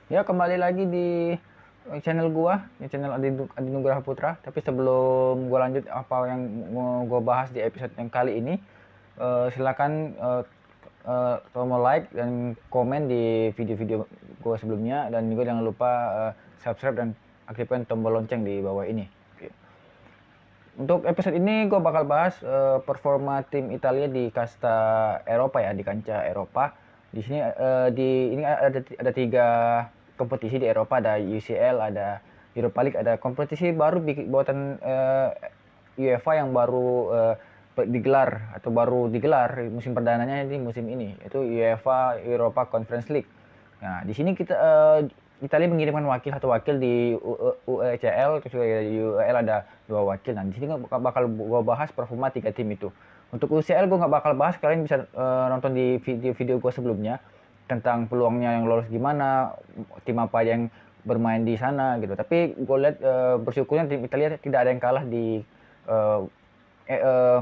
Ya, kembali lagi di channel gua, di channel Adi Nugraha Putra. Tapi sebelum gua lanjut apa yang mau gua bahas di episode yang kali ini, silakan tombol like dan komen di video-video gua sebelumnya, dan juga jangan lupa subscribe dan aktifkan tombol lonceng di bawah ini. Oke. Untuk episode ini gue bakal bahas performa tim Italia di kasta Eropa ya, di kancah Eropa. Di sini ini ada tiga kompetisi di Eropa, ada UCL, ada Europa League, ada kompetisi baru buatan UEFA yang baru digelar musim perdananya di musim ini, yaitu UEFA Europa Conference League. Nah, di sini kita Italia mengirimkan satu wakil di UECL, terus di UEL ada 2 wakil. Nah, di sini bakal gua bahas performa 3 tim itu. Untuk UCL gue nggak bakal bahas, kalian bisa nonton di video gue sebelumnya tentang peluangnya yang lolos gimana, tim apa yang bermain di sana gitu. Tapi gue lihat bersyukurnya tim Italia tidak ada yang kalah di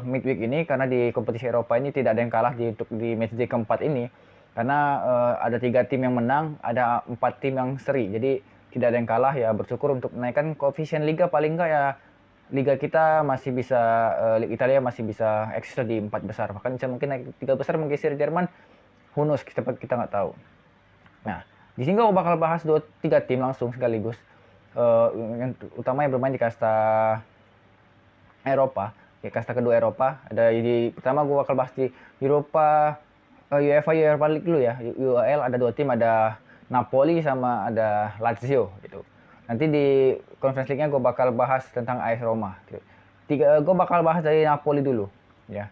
midweek ini, karena di kompetisi Eropa ini tidak ada yang kalah di matchday keempat ini, karena ada 3 tim yang menang, ada 4 tim yang seri, jadi tidak ada yang kalah ya. Bersyukur untuk menaikkan koefisien liga, paling enggak ya liga kita masih bisa, Liga Italia masih bisa eksis di 4 besar, bahkan bisa mungkin naik 3 besar menggeser Jerman, who knows, kita nggak tahu. Nah, di sini gue bakal bahas 3 tim langsung sekaligus, yang utama yang bermain di kasta Eropa, ya kasta kedua Eropa. Ada di pertama gue bakal bahas di Eropa, UEFA Europa League dulu ya. UEL ada 2 tim, ada Napoli sama ada Lazio gitu. Nanti di Conference League-nya gue bakal bahas tentang AS Roma. Gue bakal bahas dari Napoli dulu ya.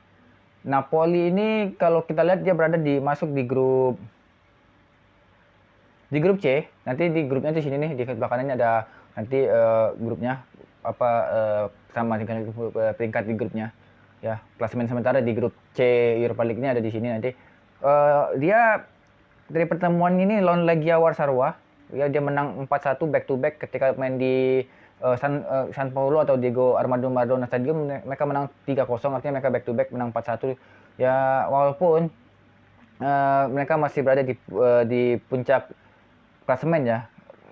Napoli ini kalau kita lihat dia berada masuk di grup C. Nanti di grupnya di sini nih, di belakang ini ada nanti grupnya apa, sama dengan peringkat di grupnya ya. Klasemen sementara di grup C Europa League ini ada di sini nanti. Dia dari pertemuan ini lawan Legia Warszawa ya, dia menang 4-1 back to back ketika main di San Paulo atau Diego Armando Maradona Stadium. Mereka menang 3-0, artinya mereka back to back menang 4-1 ya. Walaupun mereka masih berada di puncak klasemen ya,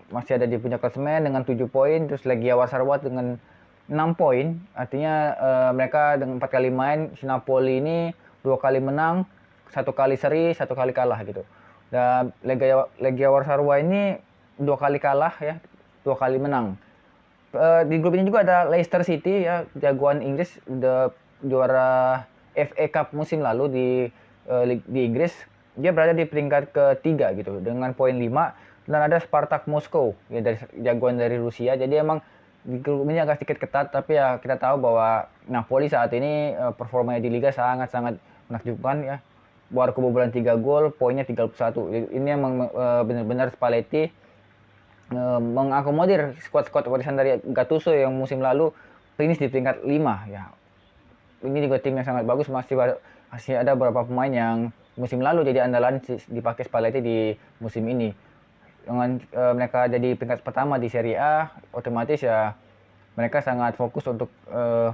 masih ada di puncak klasemen dengan 7 poin, terus Legia Warszawa dengan 6 poin. Artinya mereka dengan 4 kali main, si Napoli ini 2 kali menang, 1 kali seri, 1 kali kalah gitu. Dan Legia Warszawa ini 2 kali kalah ya, 2 kali menang. Di grup ini juga ada Leicester City ya, jagoan Inggris, udah juara FA Cup musim lalu di Inggris. Dia berada di peringkat ketiga gitu dengan poin 5. Dan ada Spartak Moskow ya, jagoan dari Rusia. Jadi emang di grup ini agak sedikit ketat, tapi ya kita tahu bahwa Napoli saat ini performanya di liga sangat-sangat menakjubkan ya. Baru kebobolan 3 gol, poinnya 31. Ini emang benar-benar Spalletti mengakomodir squad warisan dari Gattuso yang musim lalu finish di peringkat 5 ya. Ini juga tim yang sangat bagus, masih ada beberapa pemain yang musim lalu jadi andalan dipakai Spalletti di musim ini. Dengan mereka jadi peringkat pertama di Serie A, otomatis ya mereka sangat fokus untuk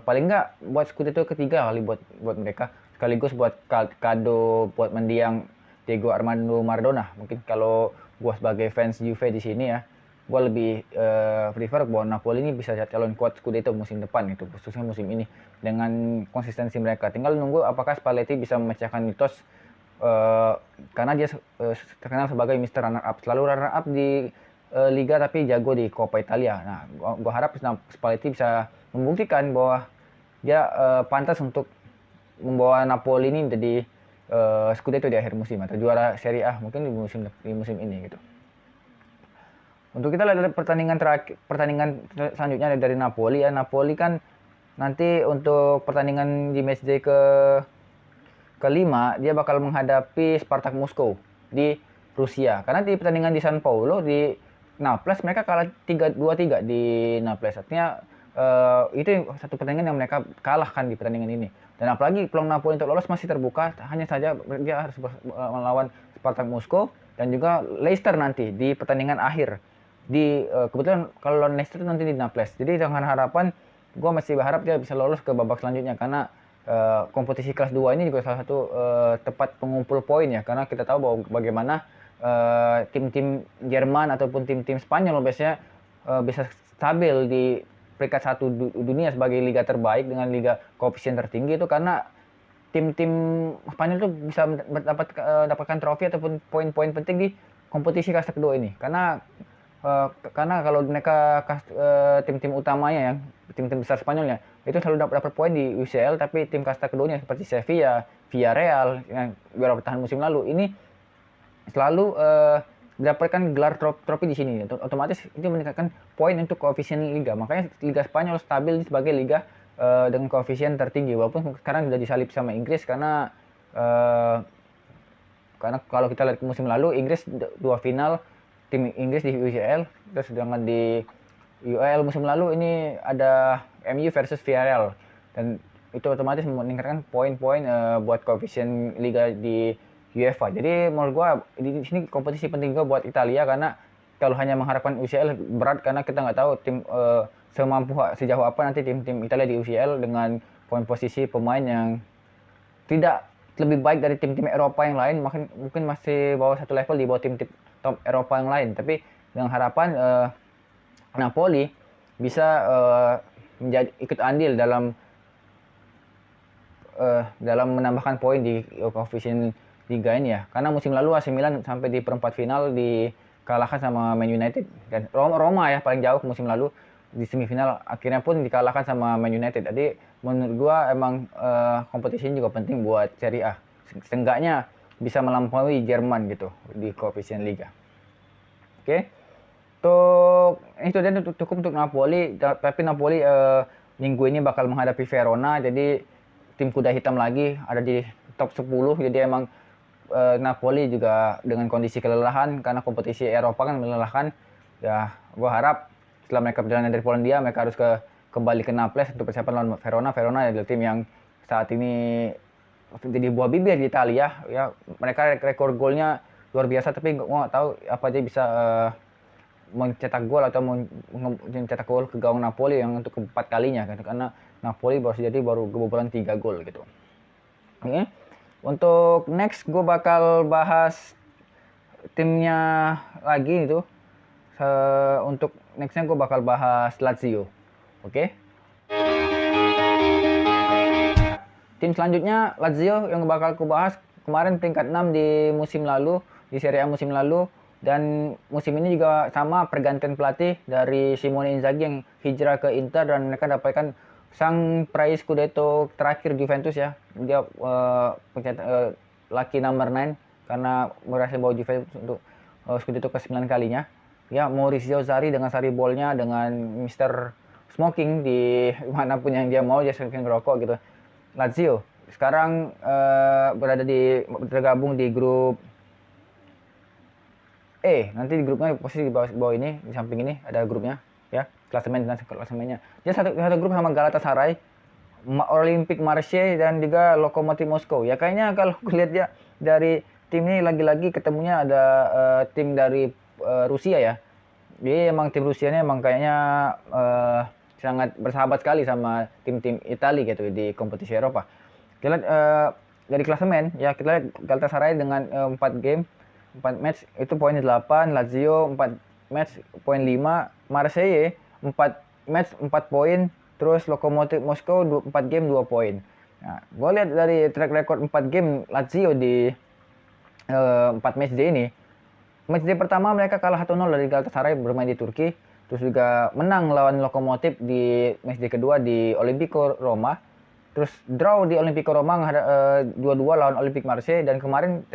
paling nggak buat Scudetto ketiga kali buat mereka, sekaligus buat kado buat mendiang Diego Armando Maradona. Mungkin kalau gua sebagai fans Juve di sini ya, gua lebih prefer bahwa Napoli ini bisa calon kuat Scudetto musim depan gitu, khususnya musim ini dengan konsistensi mereka. Tinggal nunggu apakah Spalletti bisa memecahkan mitos, karena dia terkenal sebagai Mr. Runner Up, selalu runner up di liga tapi jago di Coppa Italia. Nah, gua harap Spalletti bisa membuktikan bahwa dia pantas untuk membawa Napoli ini jadi Scudetto di akhir musim atau juara Serie A mungkin di musim ini gitu. Untuk kita lihat pertandingan selanjutnya dari Napoli ya. Napoli kan nanti untuk pertandingan di matchday kelima dia bakal menghadapi Spartak Moskow di Rusia. Karena di pertandingan di San Paulo di Naples mereka kalah 2-3 di Naples. Artinya itu satu pertandingan yang mereka kalahkan di pertandingan ini. Dan apalagi peluang Napoli untuk lolos masih terbuka, hanya saja dia harus melawan Spartak Moskow dan juga Leicester nanti di pertandingan akhir. Kebetulan kalau lawan Leicester nanti di Naples. Jadi dengan harapan gue masih berharap dia bisa lolos ke babak selanjutnya, karena kompetisi kelas 2 ini juga salah satu tempat pengumpul poin ya, karena kita tahu bahwa bagaimana tim-tim Jerman ataupun tim-tim Spanyol biasanya bisa stabil di peringkat 1 dunia sebagai liga terbaik dengan liga koefisien tertinggi itu karena tim-tim Spanyol tuh bisa dapatkan trofi ataupun poin-poin penting di kompetisi kasta kedua ini karena kalau mereka tim-tim utamanya yang tim-tim besar Spanyolnya itu selalu dapat poin di UCL, tapi tim kasta keduanya seperti Sevilla, Villarreal yang juara bertahan musim lalu ini selalu mendapatkan gelar trofi di sini. Otomatis itu meningkatkan poin untuk koefisien liga. Makanya Liga Spanyol stabil sebagai liga dengan koefisien tertinggi, walaupun sekarang sudah disalip sama Inggris karena kalau kita lihat musim lalu Inggris 2 final tim Inggris di UCL, terus sedangkan di UEL musim lalu ini ada MU versus Villarreal dan itu otomatis meningkatkan poin-poin buat koefisien liga di UEFA. Jadi menurut gua di sini kompetisi penting juga buat Italia karena kalau hanya mengharapkan UCL berat karena kita nggak tahu tim sejauh apa nanti tim-tim Italia di UCL dengan poin posisi pemain yang tidak lebih baik dari tim-tim Eropa yang lain, mungkin masih bawah satu level di bawah tim-tim top Eropa yang lain. Tapi dengan harapan Napoli bisa menjadi ikut andil dalam menambahkan poin di koefisien liga ini ya. Karena musim lalu AC Milan sampai di perempat final dikalahkan sama Man United dan Roma ya paling jauh musim lalu di semifinal akhirnya pun dikalahkan sama Man United. Jadi menurut gua emang kompetisi ini juga penting buat Serie A. Seenggaknya bisa melampaui Jerman gitu di koefisien liga. Oke. Itu dia cukup untuk Napoli, tapi Napoli minggu ini bakal menghadapi Verona, jadi tim kuda hitam lagi ada di top 10, jadi emang Napoli juga dengan kondisi kelelahan karena kompetisi Eropa kan melelahkan ya. Gue harap setelah mereka perjalanan dari Polandia mereka harus kembali ke Naples untuk persiapan lawan Verona. Verona adalah tim yang saat ini jadi buah bibir di Italia ya. Mereka rekor golnya luar biasa, tapi gue nggak tahu apa dia bisa mencetak gol atau mencetak gol ke gawang Napoli yang untuk keempat kalinya kan, karena Napoli baru kebobolan 3 gol gitu. Oke. Untuk next gue bakal bahas timnya lagi itu. Untuk nextnya gue bakal bahas Lazio. Oke. Tim selanjutnya Lazio yang bakal gue bahas kemarin peringkat 6 di musim lalu, di Serie A musim lalu. Dan musim ini juga sama pergantian pelatih dari Simone Inzaghi yang hijrah ke Inter dan mereka dapatkan sang peraih Scudetto terakhir Juventus ya. Dia lucky number 9 karena berhasil bawa Juventus untuk Scudetto ke-9 kalinya. Ya, Maurizio Sarri dengan Sarri Ball-nya, dengan Mr. Smoking di manapun yang dia mau, dia sering ngerokok gitu. Lazio sekarang tergabung di grup nanti di grupnya posisi di bawah ini, di samping ini ada grupnya ya, klasemennya. Dia satu grup sama Galatasaray, Olympique Marseille dan juga Lokomotiv Moskow. Ya kayaknya kalau lihat ya dari tim ini lagi-lagi ketemunya ada tim dari Rusia ya. Jadi emang tim Rusianya emang kayaknya sangat bersahabat sekali sama tim-tim Italia gitu di kompetisi Eropa. Kita lihat dari klasemen ya, kita lihat Galatasaray dengan 4 match itu poinnya 8, Lazio 4 match poin 5, Marseille 4 match 4 poin, terus Lokomotiv Moskow 4 game 2 poin. Nah, gue lihat dari track record 4 game Lazio di 4 match day ini. Match day pertama mereka kalah 1-0 dari Galatasaray bermain di Turki, terus juga menang lawan Lokomotiv di match day kedua di Olimpico Roma. Terus draw di Olimpico Roma 2-2 lawan Olympique Marseille, dan kemarin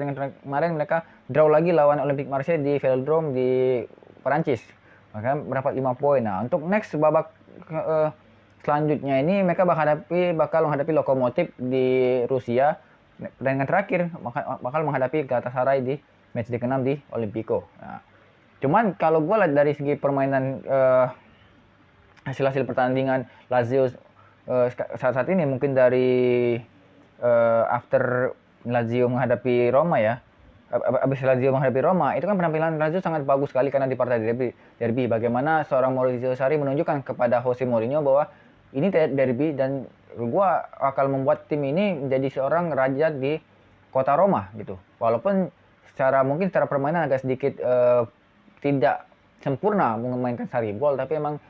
mereka draw lagi lawan Olympique Marseille di Velodrome di Perancis. Maka mendapat 5 poin. Nah, untuk next babak selanjutnya ini mereka bakal menghadapi Lokomotiv di Rusia, dan yang terakhir bakal menghadapi Galatasaray di match day ke-6 di Olimpico. Nah, cuman kalau gue lihat dari segi permainan hasil pertandingan Lazio saat ini mungkin dari after Lazio menghadapi Roma ya, abis Lazio menghadapi Roma itu kan penampilan Lazio sangat bagus sekali karena di partai derby bagaimana seorang Maurizio Sarri menunjukkan kepada Jose Mourinho bahwa ini derby dan gua akan membuat tim ini menjadi seorang raja di kota Roma gitu. Walaupun mungkin secara permainan agak sedikit tidak sempurna memainkan Saribol, tapi emang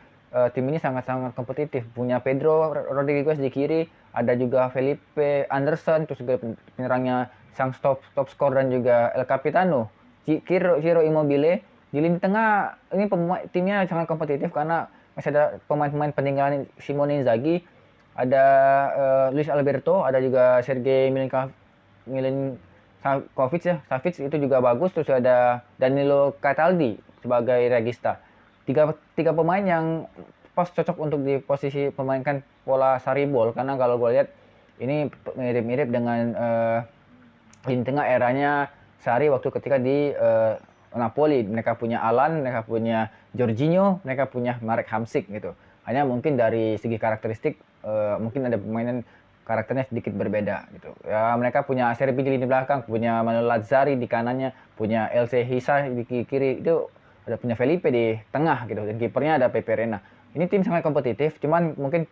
tim ini sangat-sangat kompetitif. Punya Pedro Rodriguez di kiri, ada juga Felipe Anderson, terus juga penyerangnya sang top skor dan juga El Capitano Ciro Immobile. Di lini tengah ini timnya sangat kompetitif karena masih ada pemain-pemain peninggalan Simone Inzaghi, ada Luis Alberto, ada juga Sergei Milinkovic ya, Savic itu juga bagus, terus ada Danilo Cataldi sebagai regista. Tiga pemain yang pas cocok untuk di posisi pemainkan pola Saribol, karena kalau gue lihat ini mirip-mirip dengan lini tengah eranya Sarri waktu ketika di Napoli. Mereka punya Alan, mereka punya Jorginho, mereka punya Marek Hamsik gitu. Hanya mungkin dari segi karakteristik mungkin ada pemainan karakternya sedikit berbeda gitu. Ya, mereka punya Serbi di lini belakang, punya Manuel Lazzari di kanannya, punya Else Hisa di kiri, itu ada punya Felipe di tengah gitu, dan kipernya ada Pepe Reina. Ini tim sangat kompetitif, cuman mungkin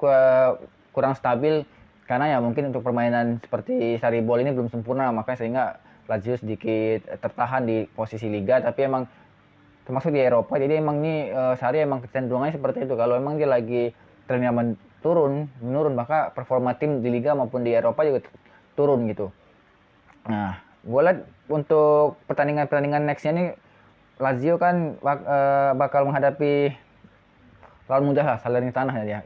kurang stabil karena ya mungkin untuk permainan seperti Saribol ini belum sempurna, makanya sehingga Lazio sedikit tertahan di posisi liga, tapi emang termasuk di Eropa. Jadi emang ini Sarri emang kecenderungannya seperti itu. Kalau emang dia lagi trennya menurun, maka performa tim di liga maupun di Eropa juga turun gitu. Nah, gue lihat untuk pertandingan nextnya nih, Lazio kan bakal menghadapi lawan mudah lah, Salernitana ya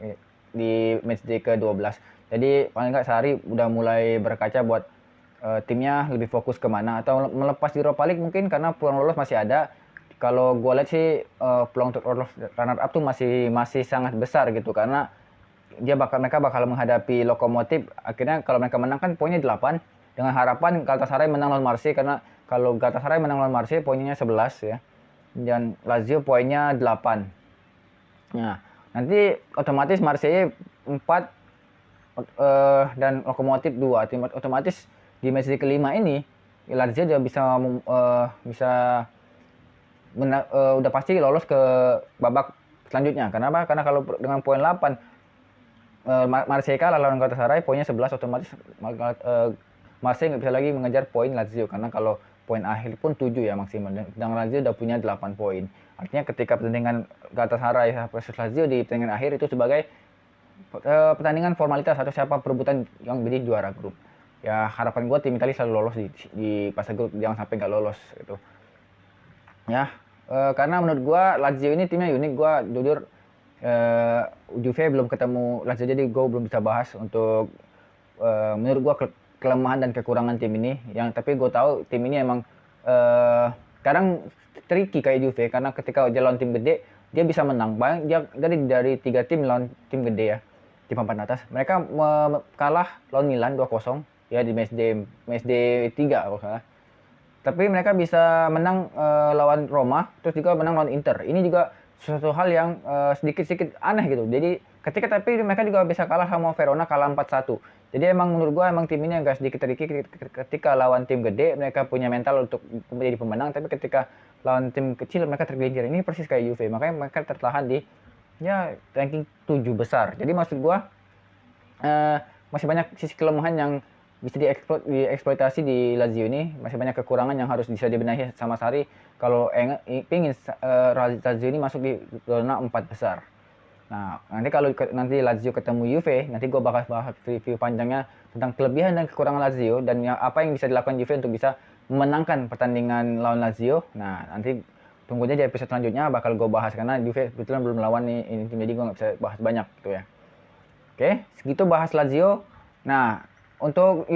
di matchday ke-12. Jadi paling nggak Sarri udah mulai berkaca buat timnya lebih fokus kemana, atau melepas di Europa League mungkin, karena peluang lolos masih ada. Kalau gue lihat sih peluang untuk lolos runner up tuh masih sangat besar gitu, karena mereka bakal menghadapi Lokomotif. Akhirnya kalau mereka menang kan poinnya 8, dengan harapan Galatasaray menang lawan Marseille, karena kalau Galatasaray menang lawan Marseille poinnya 11 ya, dan Lazio poinnya 8. Nah, nanti otomatis Marseille 4 dan Lokomotif 2. Otomatis di match kelima ini Lazio udah udah pasti lolos ke babak selanjutnya. Kenapa? Karena kalau dengan poin 8 Marseille kalah lawan Galatasaray, poinnya 11, otomatis Marseille nggak bisa lagi mengejar poin Lazio, karena kalau poin akhir pun 7 ya maksimal, dan Lazio udah punya 8 poin. Artinya ketika pertandingan Galatasaray versus Lazio di pertandingan akhir itu sebagai pertandingan formalitas atau siapa perebutan yang menjadi juara grup. Ya harapan gue tim Italia selalu lolos di fase grup, jangan sampai nggak lolos gitu. Ya, karena menurut gue Lazio ini timnya unik. Gue jujur Juve belum ketemu Lazio, jadi gue belum bisa bahas untuk menurut gue kelemahan dan kekurangan tim ini. Tapi gue tahu tim ini emang kadang tricky kayak Juve, karena ketika dia lawan tim gede dia bisa menang. Dia dari 3 tim lawan tim gede ya, tim papan atas, mereka kalah lawan Milan 2-0 ya di matchday 3 kalau salah. Tapi mereka bisa menang lawan Roma, terus juga menang lawan Inter. Ini juga sesuatu hal yang sedikit-sedikit aneh gitu. Jadi tapi mereka juga bisa kalah sama Verona, kalah 4-1. Jadi emang menurut gua emang tim ini agak sedikit tricky. Ketika lawan tim gede mereka punya mental untuk menjadi pemenang, tapi ketika lawan tim kecil mereka tergelincir. Ini persis kayak Juve, makanya mereka tertahan di ranking 7 besar. Jadi maksud gua masih banyak sisi kelemahan yang bisa dieksploitasi di Lazio ini. Masih banyak kekurangan yang harus bisa dibenahi sama Sarri kalau ingin Lazio ini masuk di zona 4 besar. Nah, nanti kalau nanti Lazio ketemu Juve, nanti gue bakal bahas review panjangnya tentang kelebihan dan kekurangan Lazio, dan apa yang bisa dilakukan Juve untuk bisa memenangkan pertandingan lawan Lazio. Nah, nanti tunggu aja di episode selanjutnya bakal gue bahas, karena Juve kebetulan belum melawan nih ini tim, jadi gue nggak bisa bahas banyak gitu ya. Oke, segitu bahas Lazio. Nah, untuk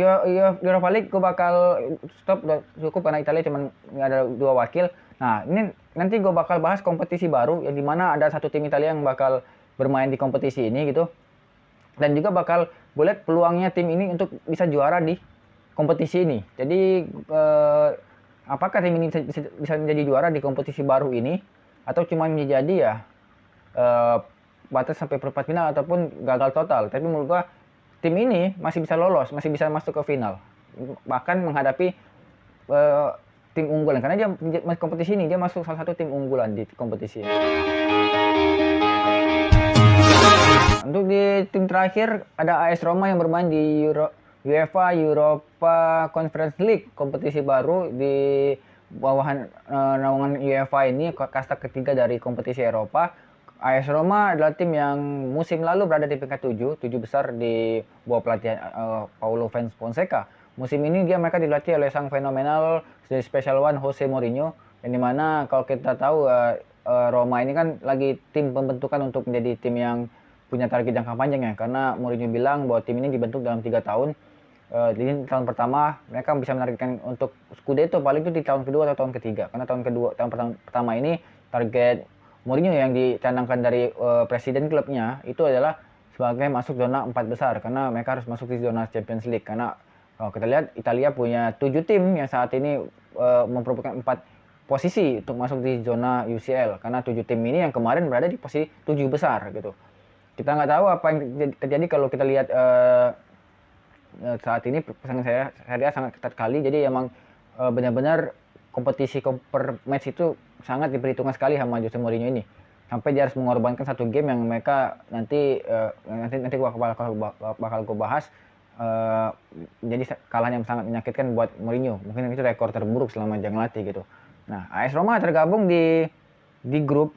Europa League gue bakal stop, udah cukup karena Italia cuma ada 2 wakil. Nah, ini nanti gue bakal bahas kompetisi baru yang dimana ada satu tim Italia yang bakal bermain di kompetisi ini gitu, dan juga bakal gue lihat peluangnya tim ini untuk bisa juara di kompetisi ini. Jadi apakah tim ini bisa menjadi juara di kompetisi baru ini, atau cuma menjadi ya batas sampai perempat final ataupun gagal total. Tapi menurut gue tim ini masih bisa lolos, masih bisa masuk ke final, bahkan menghadapi tim unggulan, karena dia kompetisi ini dia masuk salah satu tim unggulan di kompetisi ini. Untuk di tim terakhir ada AS Roma yang bermain di UEFA Europa Conference League, kompetisi baru di bawahan naungan UEFA ini, kasta ketiga dari kompetisi Eropa. AS Roma adalah tim yang musim lalu berada di peringkat 7 besar di bawah pelatihan Paulo Fonseca. Musim ini mereka dilatih oleh sang fenomenal The Special One Jose Mourinho, yang dimana kalau kita tahu Roma ini kan lagi tim pembentukan untuk menjadi tim yang punya target jangka panjang ya, karena Mourinho bilang bahwa tim ini dibentuk dalam 3 tahun. Di tahun pertama mereka bisa menargetkan untuk Scudetto paling itu di tahun kedua atau tahun ketiga, karena tahun pertama ini target Mourinho yang dicanangkan dari presiden klubnya itu adalah sebagai masuk zona 4 besar, karena mereka harus masuk di zona Champions League. Karena kalau kita lihat Italia punya 7 tim yang saat ini memperebutkan 4 posisi untuk masuk di zona UCL, karena 7 tim ini yang kemarin berada di posisi 7 besar gitu. Kita nggak tahu apa yang terjadi kalau kita lihat saat ini persaingan Serie A sangat ketat sekali, jadi emang benar-benar kompetisi per match itu sangat diperhitungkan sekali sama Jose Mourinho ini, sampai dia harus mengorbankan satu game yang mereka nanti bakal gue bahas. Jadi kalah yang sangat menyakitkan buat Mourinho, mungkin itu rekor terburuk selama dia ngelatih gitu. Nah, AS Roma tergabung di grup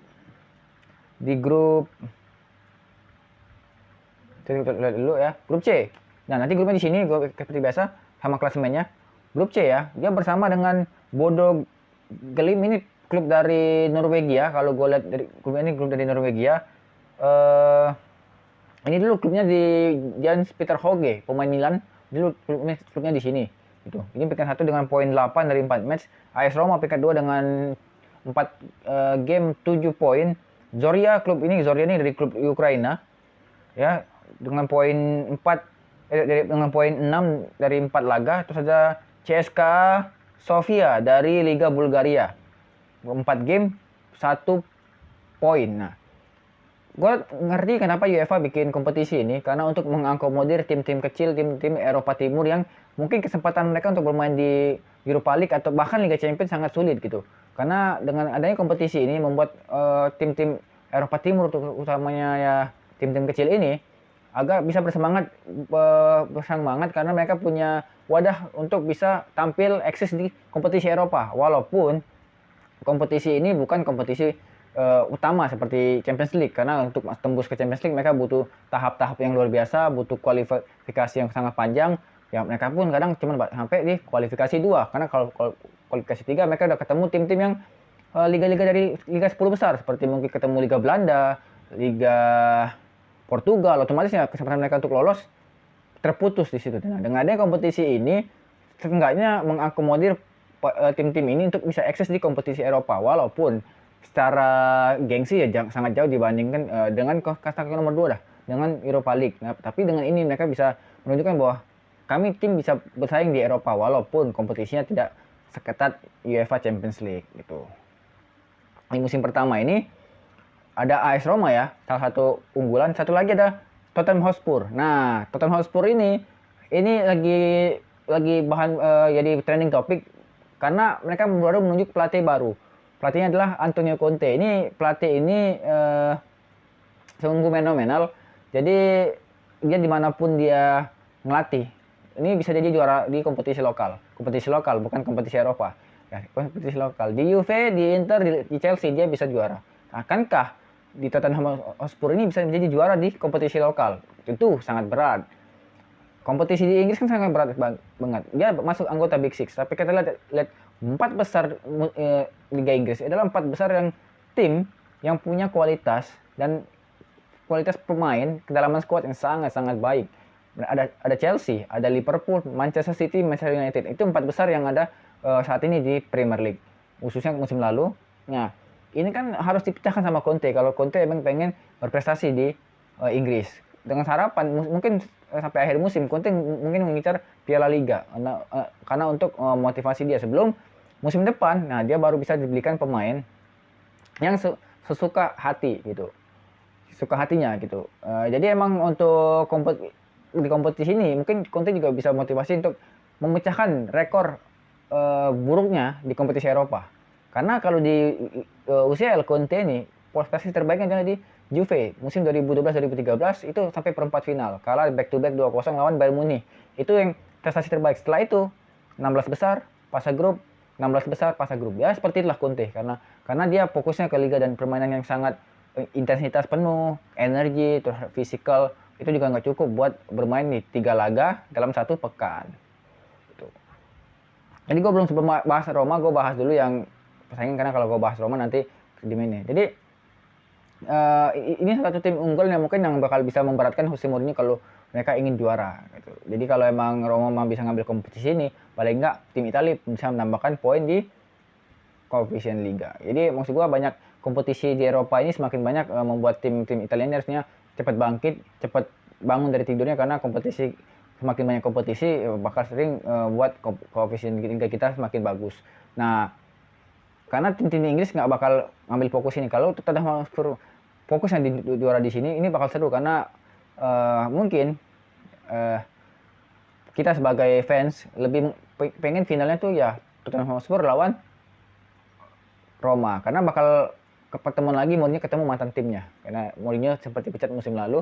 lihat dulu ya, grup C. Nah, nanti grupnya di sini gue seperti biasa sama klasemennya. Grup C ya, dia bersama dengan Bodo Glimt, ini klub dari Norwegia. Kalau gue lihat dari grup dari Norwegia. Ini dulu klubnya di Jens Peter Hauge, pemain Milan. Dulu klubnya di sini. Gitu. Ini peringkat 1 dengan poin 8 dari 4 match. AS Roma peringkat 2 dengan 4 game 7 poin. Zorya ini dari klub Ukraina. Ya, dengan poin 6 dari 4 laga. Terus ada CSKA Sofia dari Liga Bulgaria. 4 game 1 poin. Nah, gue ngerti kenapa UEFA bikin kompetisi ini, karena untuk mengakomodir tim-tim kecil, tim-tim Eropa Timur yang mungkin kesempatan mereka untuk bermain di Europa League atau bahkan Liga Champions sangat sulit gitu. Karena dengan adanya kompetisi ini membuat tim-tim Eropa Timur, utamanya ya tim-tim kecil ini, agak bisa bersemangat karena mereka punya wadah untuk bisa tampil eksis di kompetisi Eropa. Walaupun kompetisi ini bukan kompetisi utama seperti Champions League, karena untuk tembus ke Champions League mereka butuh tahap-tahap yang luar biasa, butuh kualifikasi yang sangat panjang. Ya mereka pun kadang cuma sampai di kualifikasi 2, karena kalau kualifikasi 3 mereka udah ketemu tim-tim yang liga-liga dari Liga 10 besar, seperti mungkin ketemu Liga Belanda, Liga Portugal, otomatis ya kesempatan mereka untuk lolos terputus di situ. Nah, dengan adanya kompetisi ini, seenggaknya mengakomodir tim-tim ini untuk bisa eksis di kompetisi Eropa, walaupun secara gengsi ya sangat jauh dibandingkan dengan kasta nomor 2 dah, dengan Europa League. Nah, tapi dengan ini mereka bisa menunjukkan bahwa kami tim bisa bersaing di Eropa, walaupun kompetisinya tidak seketat UEFA Champions League gitu. Di musim pertama ini ada AS Roma ya, salah satu unggulan. Satu lagi ada Tottenham Hotspur. Nah, Tottenham Hotspur ini lagi bahan jadi trending topik karena mereka baru menunjuk pelatih baru. Pelatihnya adalah Antonio Conte. Ini pelatih ini sungguh fenomenal. Jadi dia dimanapun dia ngelatih, ini bisa jadi juara di kompetisi lokal. Kompetisi lokal, bukan kompetisi Eropa. Ya, kompetisi lokal. Di Juve, di Inter, di Chelsea dia bisa juara. Akankah di Tottenham Hotspur ini bisa menjadi juara di kompetisi lokal? Itu sangat berat. Kompetisi di Inggris kan sangat berat banget. Dia masuk anggota Big Six. Tapi kita lihat 4 besar Liga Inggris adalah 4 besar yang tim yang punya kualitas dan kualitas pemain, kedalaman skuad yang sangat-sangat baik. Ada Chelsea, ada Liverpool, Manchester City, Manchester United. Itu 4 besar yang ada saat ini di Premier League, khususnya musim lalu. Nah, ini kan harus dipecahkan sama Conte. Kalau Conte emang pengen berprestasi di Inggris, dengan harapan mungkin sampai akhir musim Conte mungkin mengincar Piala Liga, karena untuk motivasi dia sebelum musim depan. Nah, dia baru bisa dibelikan pemain yang sesuka hati gitu, suka hatinya gitu. Jadi emang untuk di kompetisi ini mungkin Conte juga bisa motivasi untuk memecahkan rekor buruknya di kompetisi Eropa. Karena kalau di UCL Conte ini prestasi terbaiknya adalah di Juve musim 2012-2013 itu sampai perempat final, kalah back to back 2-0 lawan Bayern Munich. Itu yang prestasi terbaik. Setelah itu 16 besar fase grup, 16 besar fase grup. Ya seperti itulah Conte karena dia fokusnya ke liga dan permainan yang sangat intensitas penuh, energi, terus fisikal itu juga nggak cukup buat bermain di 3 laga dalam 1 pekan. Gitu. Jadi gue belum sempat bahas Roma, gue bahas dulu yang persaingan karena kalau gue bahas Roma nanti di mana. Jadi ini salah satu tim unggul yang mungkin yang bakal bisa memberatkan Jose Mourinho kalau mereka ingin juara. Gitu. Jadi kalau emang Roma bisa ngambil kompetisi ini, paling nggak tim Italia bisa menambahkan poin di koefisien liga. Jadi maksud gue banyak kompetisi di Eropa ini semakin banyak membuat tim-tim Italia harusnya cepat bangkit, cepat bangun dari tidurnya karena kompetisi semakin banyak kompetisi bakal sering buat koefisien liga kita semakin bagus. Nah, karena tim-tim Inggris nggak bakal ngambil fokus ini. Kalau Tottenham fokus yang di juara di sini, ini bakal seru karena mungkin kita sebagai fans lebih pengen finalnya tuh ya Tottenham Hotspur lawan Roma karena bakal pertemuan lagi Mourinho ketemu mantan timnya karena Mourinho sempat dipecat musim lalu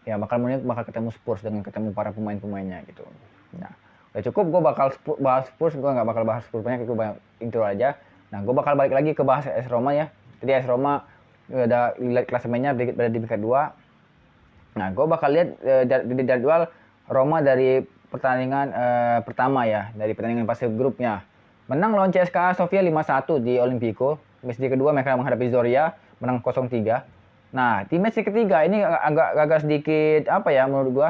ya Mourinho bakal ketemu Spurs dengan ketemu para pemain-pemainnya gitu. Nah udah cukup gue bakal bahas Spurs, gue nggak bakal bahas Spurs banyak, itu banyak intro aja. Nah gue bakal balik lagi ke bahas AS Roma ya. Jadi AS Roma udah lihat klasemennya berada di peringkat 2. Nah gue bakal lihat dari jadwal Roma dari pertandingan pertama ya, dari pertandingan fase grupnya. Menang lawan CSKA Sofia 5-1 di Olimpico. Match kedua mereka menghadapi Zorya, menang 0-3. Nah, di match ketiga ini agak sedikit apa ya menurut gua?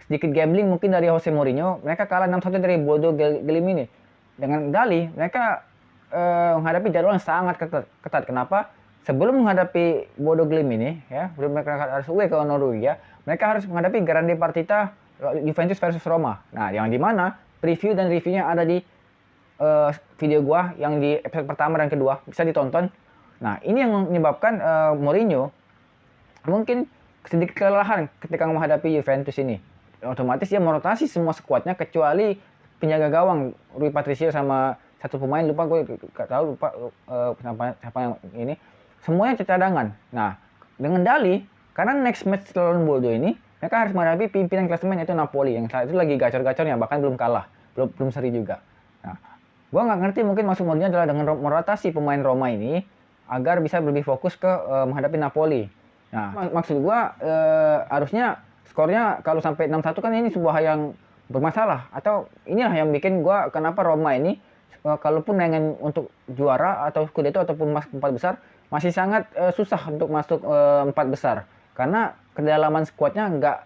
Sedikit gambling mungkin dari Jose Mourinho. Mereka kalah 6-1 dari Bodo Glimt ini. Dengan dali mereka menghadapi jadwal yang sangat ketat. Kenapa? Sebelum menghadapi Bodo Glimt ini ya, sebelum mereka harus away ke Norwegia, mereka harus menghadapi Grande Partita Juventus versus Roma. Nah, yang di mana preview dan reviewnya ada di video gua yang di episode pertama dan kedua, bisa ditonton. Nah, ini yang menyebabkan Mourinho mungkin sedikit kelelahan ketika menghadapi Juventus ini. Otomatis dia merotasi semua skuadnya kecuali penjaga gawang Rui Patricio sama satu pemain lupa siapa yang ini. Semuanya cadangan. Nah, dengan dali karena next match lawan Bordeaux ini mereka harus menghadapi pimpinan klasemen yaitu Napoli yang saat itu lagi gacor-gacornya bahkan belum kalah, belum seri juga. Nah, gue nggak ngerti mungkin maksud Mourinho adalah dengan merotasi pemain Roma ini agar bisa lebih fokus ke menghadapi Napoli. Nah, maksud gue harusnya skornya kalau sampai 6-1 kan ini sebuah hal yang bermasalah. Atau inilah yang bikin gue kenapa Roma ini kalaupun ingin untuk juara atau Scudetto ataupun masuk 4 besar masih sangat susah untuk masuk 4 besar. Karena kedalaman skuadnya nggak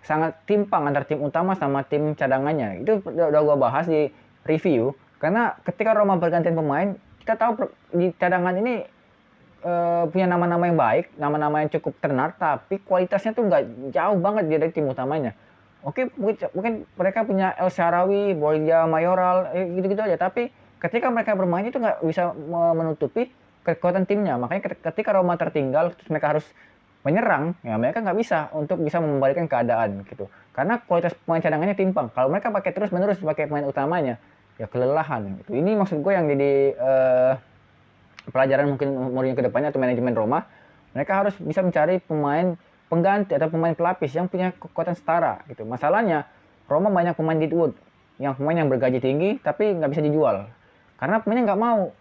sangat timpang antara tim utama sama tim cadangannya. Itu udah gue bahas di review. Karena ketika Roma bergantian pemain, kita tahu di cadangan ini punya nama-nama yang baik, nama-nama yang cukup tenar, tapi kualitasnya tuh nggak jauh banget dari tim utamanya. Oke, mungkin mereka punya El Shaarawy, Borja Mayoral, gitu-gitu aja. Tapi ketika mereka bermain itu nggak bisa menutupi kekuatan timnya. Makanya ketika Roma tertinggal, terus mereka harus menyerang, ya mereka nggak bisa untuk bisa membalikkan keadaan gitu. Karena kualitas pemain cadangannya timpang. Kalau mereka pakai terus-menerus pakai pemain utamanya, ya kelelahan gitu. Ini maksud gue yang jadi pelajaran mungkin Mourinho ke depannya atau manajemen Roma, mereka harus bisa mencari pemain pengganti atau pemain pelapis yang punya kekuatan setara gitu. Masalahnya Roma banyak pemain Deadwood, pemain yang bergaji tinggi tapi nggak bisa dijual karena pemainnya nggak mau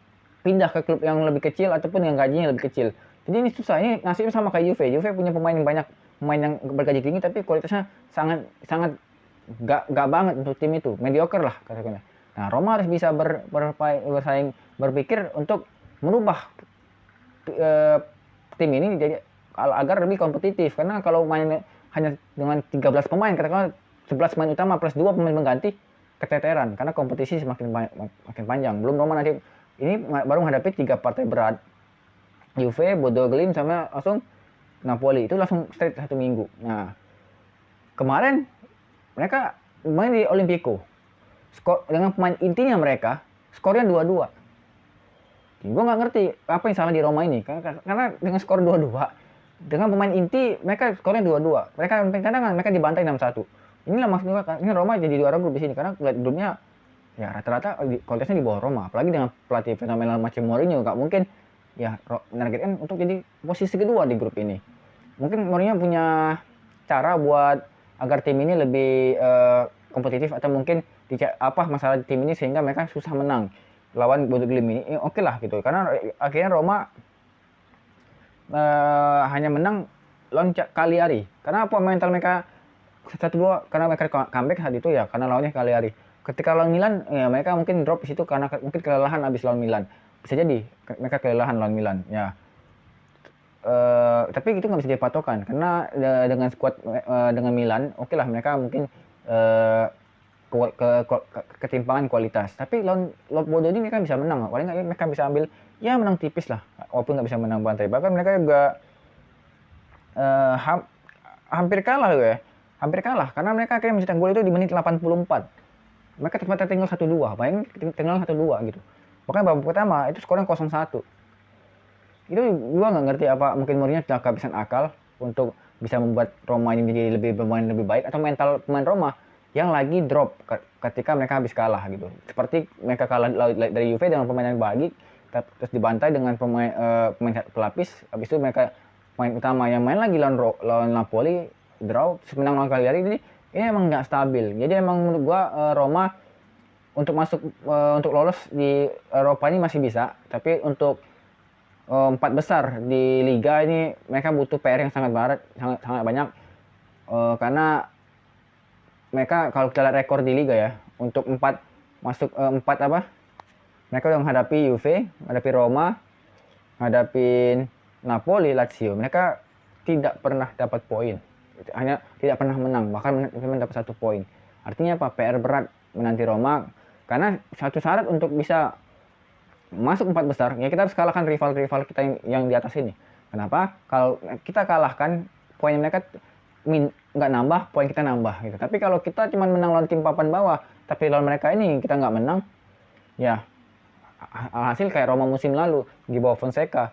pindah ke klub yang lebih kecil ataupun yang gajinya lebih kecil. Jadi ini susah, ini nasibnya sama kayak Juve. Juve punya pemain yang banyak, pemain yang bergaji tinggi tapi kualitasnya sangat nggak banget untuk tim itu, mediocre lah katakanlah. Nah, Roma harus bisa bersaing, berpikir untuk merubah tim ini jadi agar lebih kompetitif. Karena kalau main hanya dengan 13 pemain, katakanlah 11 pemain utama plus 2 pemain pengganti, keteteran karena kompetisi makin panjang. Belum Roma nanti ini baru menghadapi 3 partai berat. Juve, Bodo Glimt sama langsung Napoli. Itu langsung straight 1 minggu. Nah, kemarin mereka main di Olimpico. Skor dengan pemain intinya mereka, skornya 2-2. Gue nggak ngerti apa yang salah di Roma ini. Karena dengan skor 2-2, dengan pemain inti mereka skornya 2-2. Mereka cadangan mereka dibantai 6-1. Inilah maksudnya ini Roma jadi juara grup di sini karena grupnya ya rata-rata kualitasnya di bawah Roma. Apalagi dengan pelatih fenomenal macam Mourinho, nggak mungkin ya menargetkan untuk jadi posisi kedua di grup ini. Mungkin Mourinho punya cara buat agar tim ini lebih kompetitif, atau mungkin apa masalah tim ini sehingga mereka susah menang lawan Bodo Glimt ini. Oke lah gitu, karena akhirnya Roma hanya menang lawan Cagliari. Karena apa? Mental mereka 1-2, karena mereka comeback saat itu ya, karena lawannya Cagliari. Ketika lawan Milan, ya mereka mungkin drop di situ karena mungkin kelelahan habis lawan Milan. Bisa jadi mereka kelelahan lawan Milan, ya. Tapi itu nggak bisa dipatokan karena dengan squad dengan Milan, oke lah mereka mungkin ketimpangan kualitas. Tapi lawan Bodo ini mereka bisa menang, paling nggak mereka bisa ambil, ya menang tipis lah, walaupun nggak bisa menang bantai. Bahkan mereka juga hampir kalah ya, hampir kalah karena mereka akhirnya mencetak gol itu di menit 84. Mereka ternyata tinggal 1-2, bayangin tinggal 1-2 gitu. Pokoknya babak pertama itu skornya 0-1. Itu gua nggak ngerti apa mungkin Mourinho sudah kehabisan akal untuk bisa membuat Roma ini menjadi bermain lebih baik, atau mental pemain Roma yang lagi drop ketika mereka habis kalah gitu. Seperti mereka kalah dari Juve dengan pemain yang baik, terus dibantai dengan pemain pelapis. Habis itu mereka pemain utama yang main lagi lawan Napoli draw, menang lawan Cagliari. Ini emang nggak stabil. Jadi emang menurut gua Roma untuk masuk untuk lolos di Eropa ini masih bisa, tapi untuk 4 besar di liga ini mereka butuh PR yang sangat banyak, karena mereka kalau kita lihat rekor di liga ya, untuk 4 masuk 4 apa, mereka udah menghadapi Juve, menghadapi Roma, menghadapi Napoli, Lazio, mereka tidak pernah dapat poin, hanya tidak pernah menang, bahkan mendapat 1 poin. Artinya apa? PR berat menanti Roma, karena satu syarat untuk bisa masuk 4 besar ya kita harus kalahkan rival-rival kita yang di atas ini. Kenapa? Kalau kita kalahkan, poin mereka nggak nambah, poin kita nambah gitu. Tapi kalau kita cuma menang lawan tim papan bawah, tapi lawan mereka ini kita nggak menang, ya hasil kayak Roma musim lalu di bawah Fonseca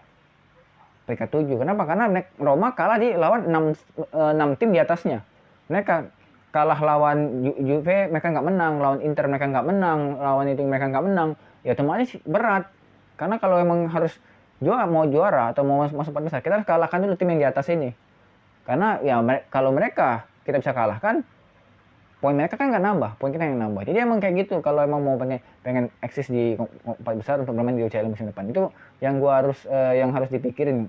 peringkat 7. Kenapa? Karena Roma kalah di lawan 6 tim di atasnya. Mereka kalah lawan Juve, mereka nggak menang, lawan Inter mereka nggak menang, lawan itu mereka nggak menang. Ya otomatis berat, karena kalau emang harus mau juara atau mau masuk 4 besar, kita harus kalahkan dulu tim yang di atas ini. Karena ya kalau mereka kita bisa kalahkan, poin mereka kan nggak nambah, poin kita yang nambah. Jadi emang kayak gitu kalau emang mau pengen eksis di 4 besar untuk bermain di UCL musim depan. Itu yang yang harus dipikirin,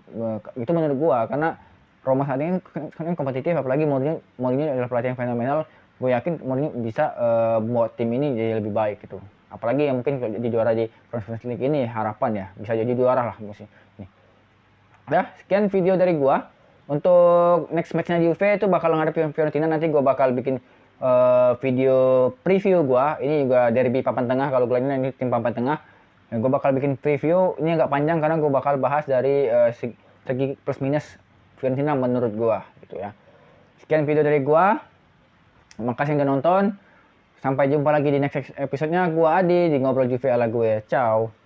itu menurut gua, karena Roma saat ini kan kompetitif, apalagi Mourinho adalah pelatih yang fenomenal. Gue yakin Mourinho bisa buat tim ini jadi lebih baik gitu. Apalagi yang mungkin jadi juara di Conference League ini, harapan ya bisa jadi juara lah musim ini. Ya, sekian video dari gua. Untuk next matchnya Juve itu bakal ngadepin Fiorentina, nanti gua bakal bikin video preview gua. Ini juga derby papan tengah, kalau gue ini tim papan tengah. Gue bakal bikin preview, ini agak panjang karena gue bakal bahas dari segi plus minus Fiorentina menurut gua gitu ya. Sekian video dari gua. Makasih yang udah nonton. Sampai jumpa lagi di next episode-nya. Gua Adi di Ngobrol Juve ala gue. Ciao.